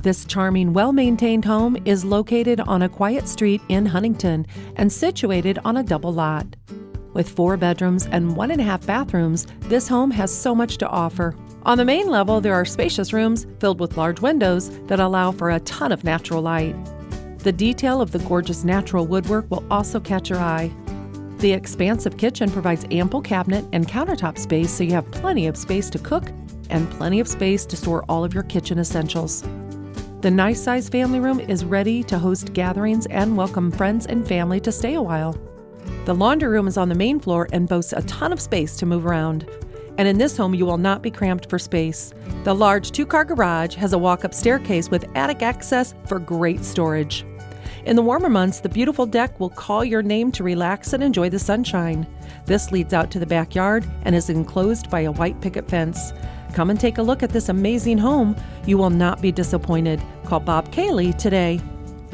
This charming, well-maintained home is located on a quiet street in Huntington and situated on a double lot. With 4 bedrooms and 1.5 bathrooms, this home has so much to offer. On the main level, there are spacious rooms filled with large windows that allow for a ton of natural light. The detail of the gorgeous natural woodwork will also catch your eye. The expansive kitchen provides ample cabinet and countertop space, so you have plenty of space to cook and plenty of space to store all of your kitchen essentials. The nice-sized family room is ready to host gatherings and welcome friends and family to stay a while. The laundry room is on the main floor and boasts a ton of space to move around. And in this home, you will not be cramped for space. The large 2-car garage has a walk-up staircase with attic access for great storage. In the warmer months, the beautiful deck will call your name to relax and enjoy the sunshine. This leads out to the backyard and is enclosed by a white picket fence. Come and take a look at this amazing home. You will not be disappointed. Call Bob Cayley today.